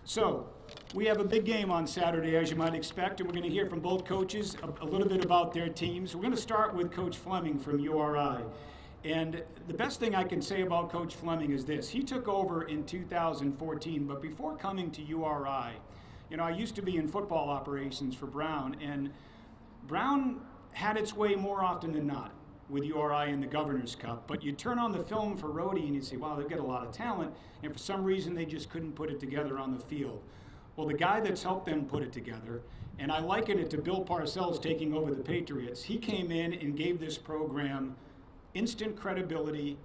So, we have a big game on Saturday, as you might expect, and we're going to hear from both coaches a little bit about their teams. We're going to start with Coach Fleming from URI. And the best thing I can say about Coach Fleming is this. He took over in 2014, but before coming to URI, you know, I used to be in football operations for Brown, and Brown had its way more often than not with URI in the Governor's Cup, but you turn on the film for Rhodey and you say, wow, they've got a lot of talent, and for some reason they just couldn't put it together on the field. Well, the guy that's helped them put it together, and I liken it to Bill Parcells taking over the Patriots, he came in and gave this program instant credibility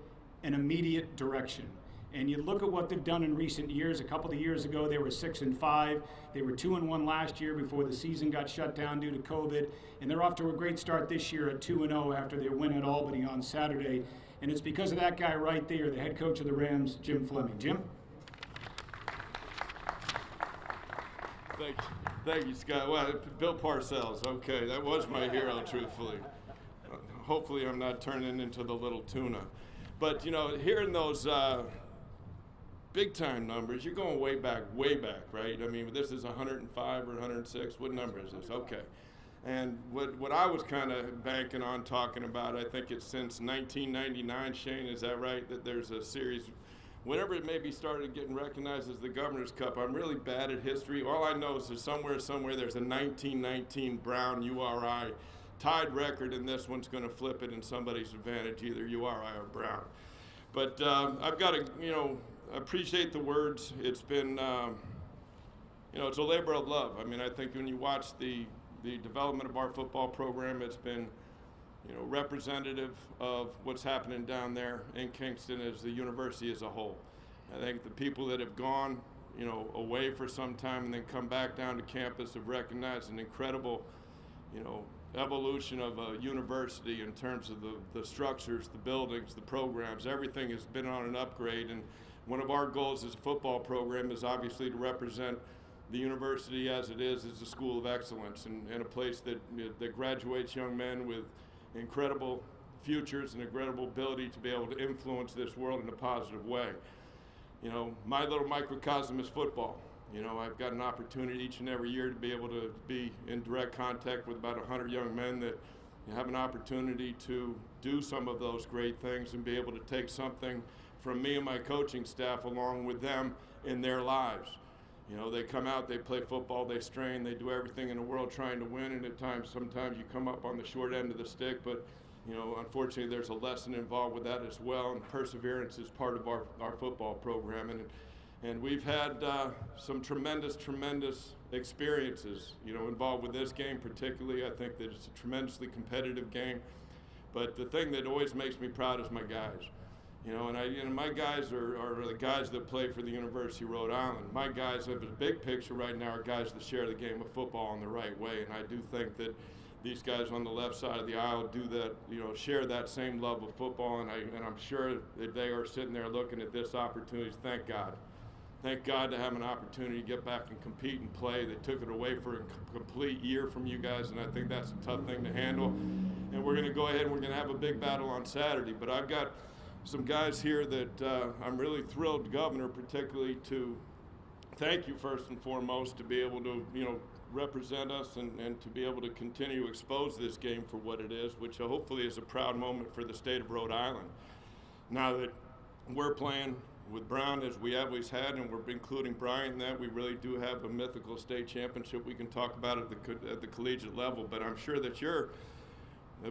and immediate direction. And you look at what they've done in recent years. A couple of years ago, they were 6-5. They were 2-1 last year before the season got shut down due to COVID. And they're off to a great start this year at 2-0 after their win at Albany on Saturday. And it's because of that guy right there, the head coach of the Rams, Jim Fleming. Jim? Thank you, Scott. Well, Bill Parcells, okay, that was my hero, truthfully. Hopefully I'm not turning into the little tuna. But, you know, hearing those big-time numbers, you're going way back, right? I mean, this is 105 or 106. What number is this? Okay. And what I was kind of banking on talking about, I think it's since 1999, Shane, is that right, that there's a series, whenever it maybe started getting recognized as the Governor's Cup, I'm really bad at history. All I know is there's somewhere there's a 1919 Brown URI tied record, and this one's going to flip it in somebody's advantage, either URI or Brown. But I've got to, you know, appreciate the words. It's been, you know, it's a labor of love. I mean, I think when you watch the development of our football program, it's been, you know, representative of what's happening down there in Kingston as the university as a whole. I think the people that have gone, you know, away for some time and then come back down to campus have recognized an incredible, you know, evolution of a university in terms of the structures, the buildings, the programs. Everything has been on an upgrade, and one of our goals as a football program is obviously to represent the university as it is as a school of excellence and a place that graduates young men with incredible futures and incredible ability to be able to influence this world in a positive way. You know, my little microcosm is football. You know, I've got an opportunity each and every year to be able to be in direct contact with about 100 young men that have an opportunity to do some of those great things and be able to take something from me and my coaching staff along with them in their lives. You know, they come out, they play football, they strain, they do everything in the world trying to win, and at times, sometimes you come up on the short end of the stick, but, you know, unfortunately there's a lesson involved with that as well, and perseverance is part of our football program. And we've had some tremendous experiences, you know, involved with this game particularly. I think that it's a tremendously competitive game. But the thing that always makes me proud is my guys. You know, and my guys are the guys that play for the University of Rhode Island. My guys, have a big picture right now, are guys that share the game of football in the right way. And I do think that these guys on the left side of the aisle do that, you know, share that same love of football. And I'm sure that they are sitting there looking at this opportunity. Thank God. Thank God to have an opportunity to get back and compete and play. They took it away for a complete year from you guys, and I think that's a tough thing to handle. And we're going to go ahead and we're going to have a big battle on Saturday. But I've got some guys here that I'm really thrilled, Governor, particularly to thank you first and foremost to be able to, you know, represent us and to be able to continue to expose this game for what it is, which hopefully is a proud moment for the state of Rhode Island. Now that we're playing with Brown, as we always had, and we're including Brian in that, we really do have a mythical state championship we can talk about at the collegiate level. But I'm sure that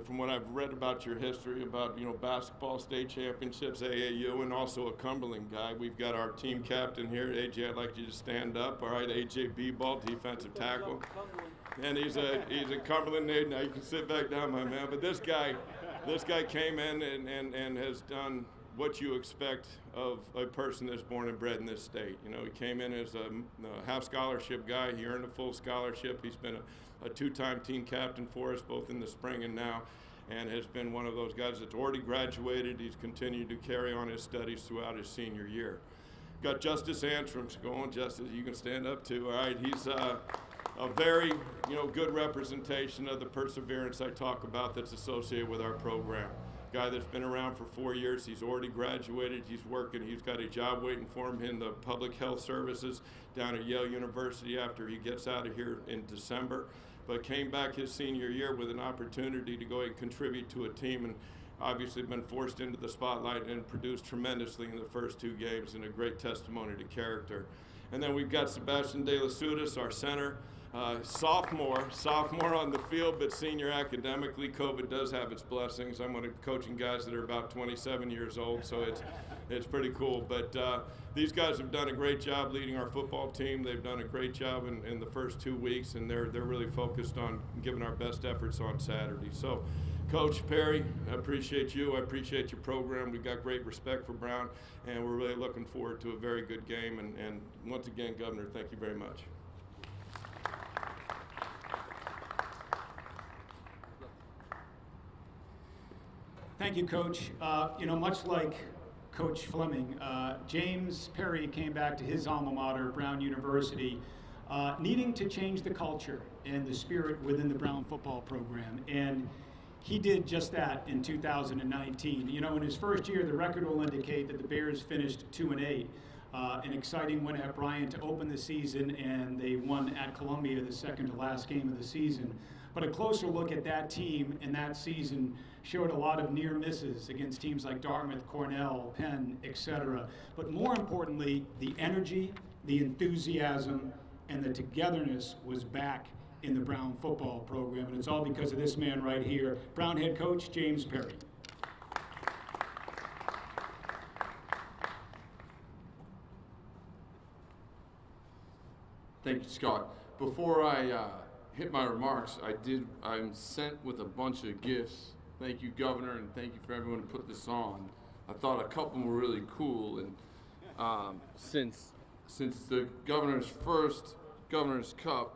from what I've read about your history, about, you know, basketball state championships, AAU, and also a Cumberland guy. We've got our team captain here, AJ. I'd like you to stand up. All right, AJ B-Ball, defensive tackle, and he's a Cumberland native. Now you can sit back down, my man. But this guy came in and has done what you expect of a person that's born and bred in this state. You know, he came in as a half scholarship guy. He earned a full scholarship. He's been a two-time team captain for us, both in the spring and now, and has been one of those guys that's already graduated. He's continued to carry on his studies throughout his senior year. Got Justice Antrim's going. Justice, you can stand up too. All right, he's a very, you know, good representation of the perseverance I talk about that's associated with our program. guy that's been around for 4 years. He's already graduated. He's working. He's got a job waiting for him in the public health services down at Yale University after he gets out of here in December. But came back his senior year with an opportunity to go ahead and contribute to a team, and obviously been forced into the spotlight and produced tremendously in the first 2 games, and a great testimony to character. And then we've got Sebastian De La Sudis, our center, sophomore on the field, but senior academically. COVID does have its blessings. I'm coaching guys that are about 27 years old, so it's pretty cool. But these guys have done a great job leading our football team. They've done a great job in the first 2 weeks, and they're really focused on giving our best efforts on Saturday. So, Coach Perry, I appreciate you. I appreciate your program. We've got great respect for Brown, and we're really looking forward to a very good game. And once again, Governor, thank you very much. Thank you, Coach. Much like Coach Fleming, James Perry came back to his alma mater, Brown University, needing to change the culture and the spirit within the Brown football program. And he did just that in 2019. In his first year, the record will indicate that the Bears finished 2-8. An exciting win at Bryant to open the season, and they won at Columbia the second to last game of the season. But a closer look at that team and that season showed a lot of near misses against teams like Dartmouth, Cornell, Penn, etc. But more importantly, the energy, the enthusiasm, and the togetherness was back in the Brown football program, and it's all because of this man right here, Brown head coach James Perry. Thank you, Scott. Before I hit my remarks, I'm sent with a bunch of gifts. Thank you, Governor, and thank you for everyone who put this on. I thought a couple were really cool, and since the Governor's first Governor's Cup,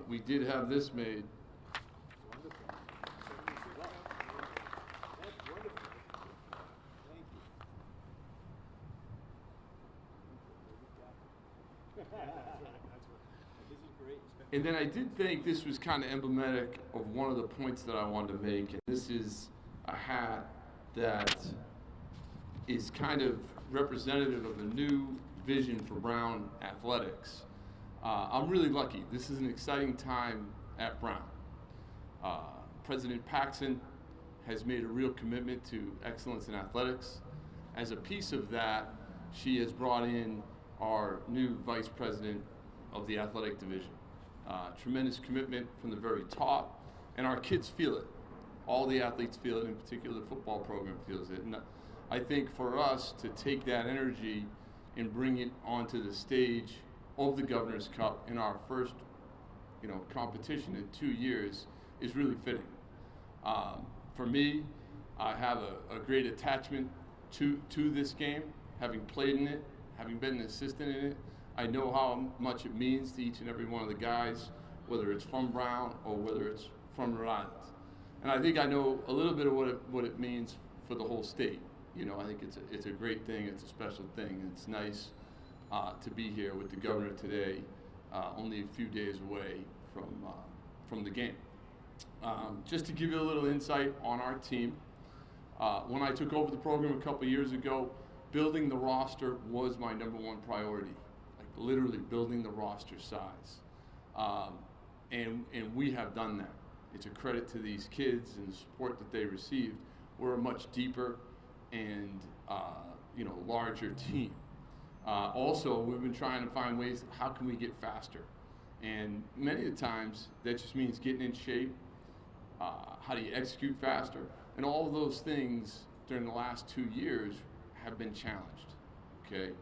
we did have this made. And then I did think this was kind of emblematic of one of the points that I wanted to make. And this is a hat that is kind of representative of a new vision for Brown athletics. I'm really lucky. This is an exciting time at Brown. President Paxson has made a real commitment to excellence in athletics. As a piece of that, she has brought in our new vice president of the athletic division. Tremendous commitment from the very top, and our kids feel it. All the athletes feel it, in particular the football program feels it. And I think for us to take that energy and bring it onto the stage of the Governor's Cup in our first competition in 2 years is really fitting. For me, I have a great attachment to this game, having played in it, having been an assistant in it. I know how much it means to each and every one of the guys, whether it's from Brown or whether it's from Rhode Island. And I think I know a little bit of what it means for the whole state. I think it's a great thing, it's a special thing, and it's nice to be here with the Governor today, only a few days away from the game. Just to give you a little insight on our team, when I took over the program a couple years ago, building the roster was my #1 priority. Literally building the roster size. And we have done that. It's a credit to these kids and the support that they received. We're a much deeper and larger team. Also, we've been trying to find ways, how can we get faster? And many of the times, that just means getting in shape. How do you execute faster? And all of those things during the last 2 years have been challenged, okay?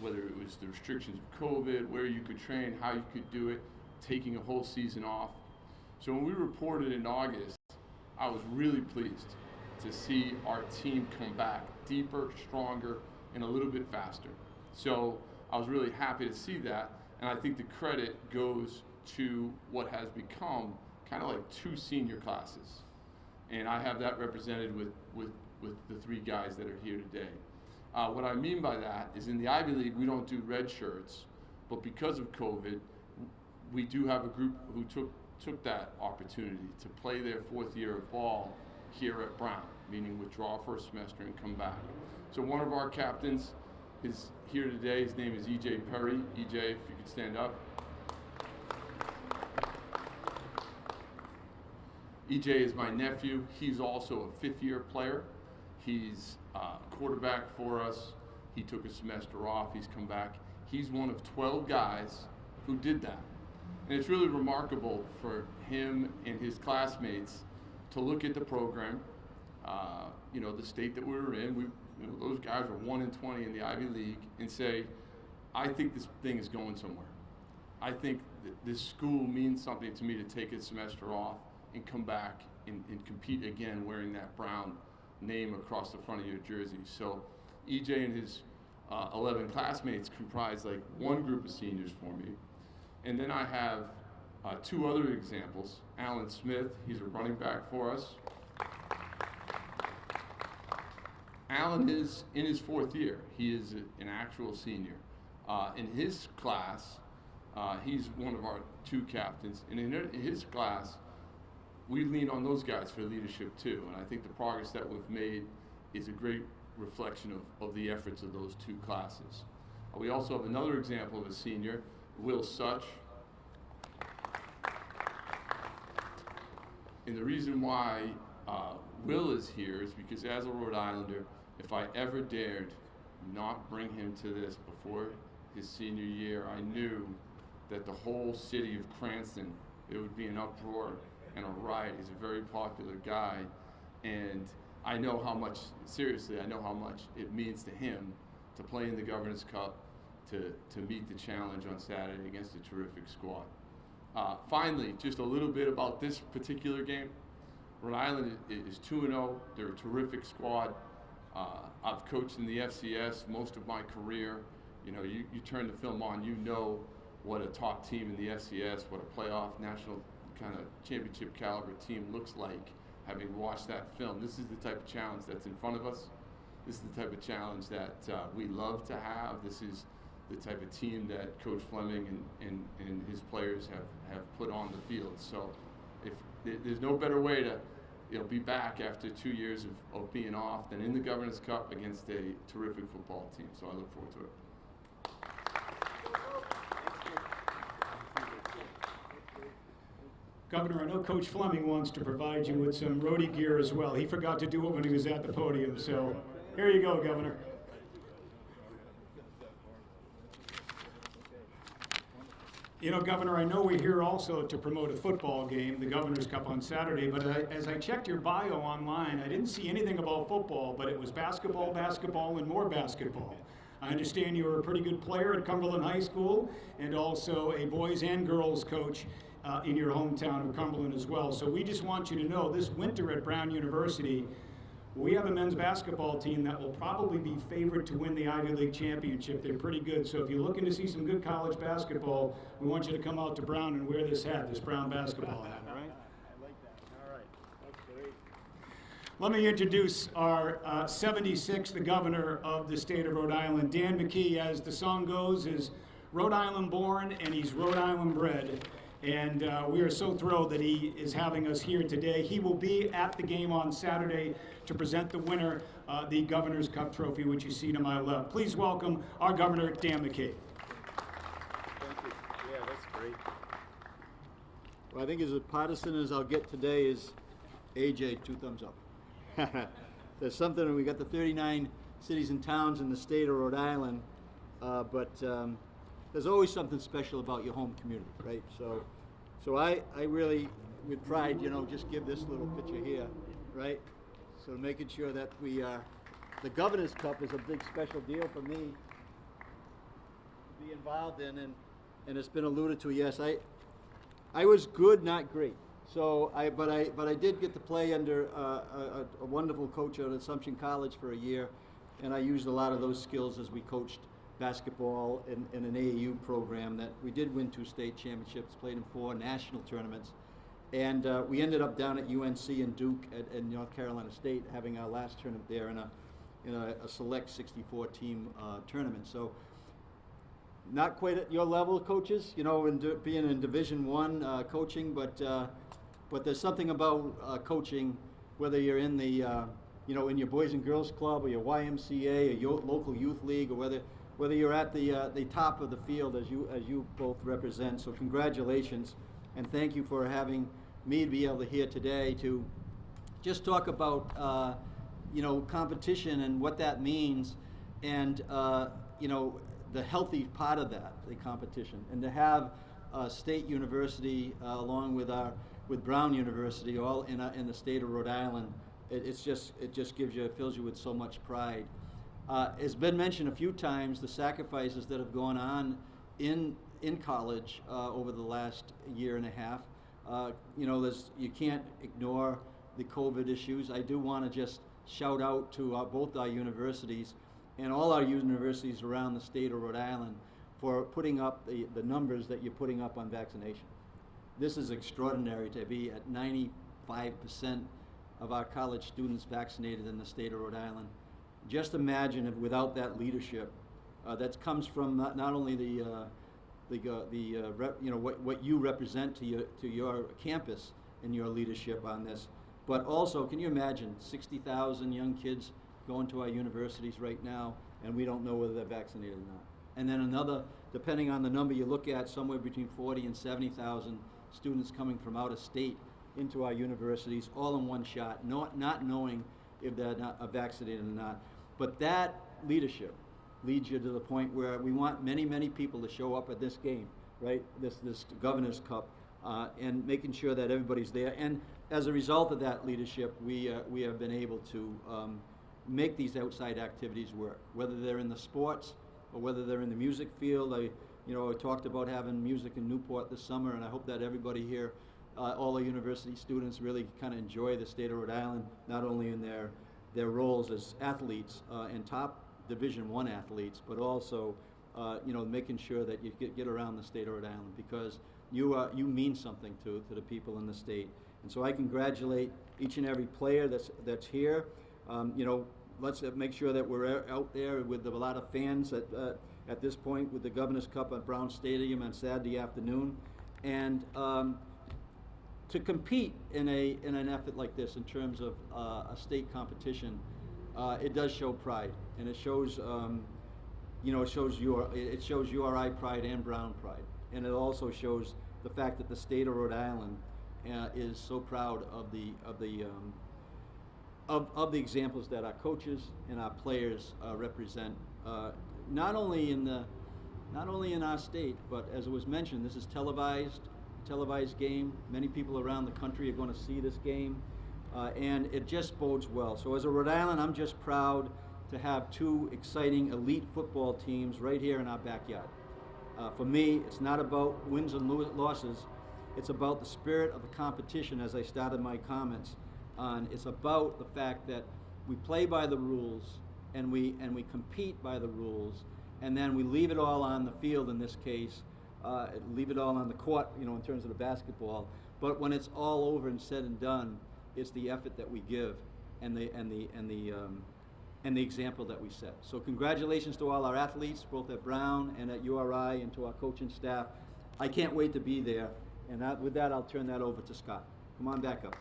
Whether it was the restrictions of COVID, where you could train, how you could do it, taking a whole season off. So when we reported in August, I was really pleased to see our team come back deeper, stronger, and a little bit faster. So I was really happy to see that, and I think the credit goes to what has become kind of like 2 senior classes. And I have that represented with the 3 guys that are here today. What I mean by that is in the Ivy League, we don't do red shirts, but because of COVID, we do have a group who took that opportunity to play their 4th year of ball here at Brown, meaning withdraw for a semester and come back. So one of our captains is here today. His name is E.J. Perry. E.J., if you could stand up. E.J. is my nephew. He's also a fifth-year player. He's quarterback for us. He took a semester off. He's come back. He's one of 12 guys who did that. And it's really remarkable for him and his classmates to look at the program, you know, the state that we were in. Those guys were 1-20 in the Ivy League, and say, I think this thing is going somewhere. I think this school means something to me to take a semester off and come back and compete again wearing that Brown name across the front of your jersey. So EJ and his 11 classmates comprise like one group of seniors for me. And then I have two other examples. Alan Smith, he's a running back for us. Alan is in his fourth year. He is an actual senior. In his class, he's one of our two captains. And in his class, we lean on those guys for leadership too. And I think the progress that we've made is a great reflection of the efforts of those two classes. We also have another example of a senior, Will Such. And the reason why Will is here is because as a Rhode Islander, if I ever dared not bring him to this before his senior year, I knew that the whole city of Cranston, it would be an uproar and a riot. He's a very popular guy, and I know how much, seriously, I know how much it means to him to play in the Governor's Cup, to meet the challenge on Saturday against a terrific squad. Finally, just a little bit about this particular game. Rhode Island is 2-0. They're a terrific squad. I've coached in the FCS most of my career. You know, you turn the film on, you know what a top team in the FCS, what a playoff national kind of championship caliber team looks like, having watched that film. This is the type of challenge that's in front of us. This is the type of challenge that we love to have. This is the type of team that Coach Fleming and his players have put on the field. So if there's no better way to be back after 2 years of being off than in the Governor's Cup against a terrific football team. So I look forward to it. Governor, I know Coach Fleming wants to provide you with some roadie gear as well. He forgot to do it when he was at the podium, so here you go, Governor. You know, Governor, I know we're here also to promote a football game, the Governor's Cup on Saturday, but as I checked your bio online, I didn't see anything about football, but it was basketball, basketball, and more basketball. I understand you were a pretty good player at Cumberland High School and also a boys and girls coach in your hometown of Cumberland as well. So we just want you to know this winter at Brown University, we have a men's basketball team that will probably be favored to win the Ivy League championship. They're pretty good. So if you're looking to see some good college basketball, we want you to come out to Brown and wear this hat, this Brown basketball hat, all right? I like that. All right. That's great. Let me introduce our 76th, the governor of the state of Rhode Island. Dan McKee, as the song goes, is Rhode Island born and he's Rhode Island bred. And we are so thrilled that he is having us here today. He will be at the game on Saturday to present the winner, the Governor's Cup trophy, which you see to my left. Please welcome our Governor, Dan McKee. Thank you. Yeah, that's great. Well, I think as partisan as I'll get today is AJ, 2 thumbs up. There's something, we got the 39 cities and towns in the state of Rhode Island, but there's always something special about your home community, right? So I really, with pride, just give this little picture here, right? So making sure that we the Governor's Cup is a big special deal for me to be involved in, and it's been alluded to. Yes, I was good, not great. So but I did get to play under a wonderful coach at Assumption College for a year, and I used a lot of those skills as we coached basketball in an AAU program that we did win 2 state championships, played in 4 national tournaments, and we ended up down at UNC and Duke at North Carolina State having our last tournament there in a select 64 team tournament. So not quite at your level, coaches, being in Division I coaching, but there's something about coaching whether you're in the, in your Boys and Girls Club or your YMCA or your local youth league, or whether you're at the top of the field as you both represent. So congratulations, and thank you for having me to be able to here today to just talk about competition and what that means, and the healthy part of that, the competition, and to have State University along with Brown University all in the state of Rhode Island, it just fills you with so much pride. It's been mentioned a few times, the sacrifices that have gone on in college over the last year and a half. You can't ignore the COVID issues. I do want to just shout out to both our universities and all our universities around the state of Rhode Island for putting up the numbers that you're putting up on vaccination. This is extraordinary to be at 95% of our college students vaccinated in the state of Rhode Island. Just imagine if without that leadership that comes from not only what you represent to your campus and your leadership on this, but also, can you imagine 60,000 young kids going to our universities right now, and we don't know whether they're vaccinated or not. And then another, depending on the number you look at, somewhere between 40 and 70,000 students coming from out of state into our universities, all in one shot, not knowing if they're not vaccinated or not. But that leadership leads you to the point where we want many, many people to show up at this game, right? This Governor's Cup, and making sure that everybody's there. And as a result of that leadership, we have been able to make these outside activities work, whether they're in the sports or whether they're in the music field. I talked about having music in Newport this summer, and I hope that everybody here, all the university students, really kind of enjoy the state of Rhode Island, not only in their roles as athletes and top Division I athletes, but also making sure that you get around the state of Rhode Island, because you mean something to the people in the state. And so I congratulate each and every player that's here. Let's make sure that we're out there with a lot of fans at this point with the Governor's Cup at Brown Stadium on Saturday afternoon, and to compete in an effort like this in terms of a state competition, it does show pride, and it shows it shows URI pride and Brown pride, and it also shows the fact that the state of Rhode Island is so proud of the examples that our coaches and our players represent, not only in our state, but as it was mentioned, this is televised game. Many people around the country are going to see this game, and it just bodes well. So as a Rhode Island, I'm just proud to have two exciting elite football teams right here in our backyard. For me, it's not about wins and losses. It's about the spirit of the competition, as I started my comments on. It's about the fact that we play by the rules, and we compete by the rules, and then we leave it all on the field in this case, leave it all on the court, in terms of the basketball. But when it's all over and said and done, it's the effort that we give and the example that we set. So congratulations to all our athletes, both at Brown and at URI, and to our coaching staff. I can't wait to be there. And with that, I'll turn that over to Scott. Come on back up.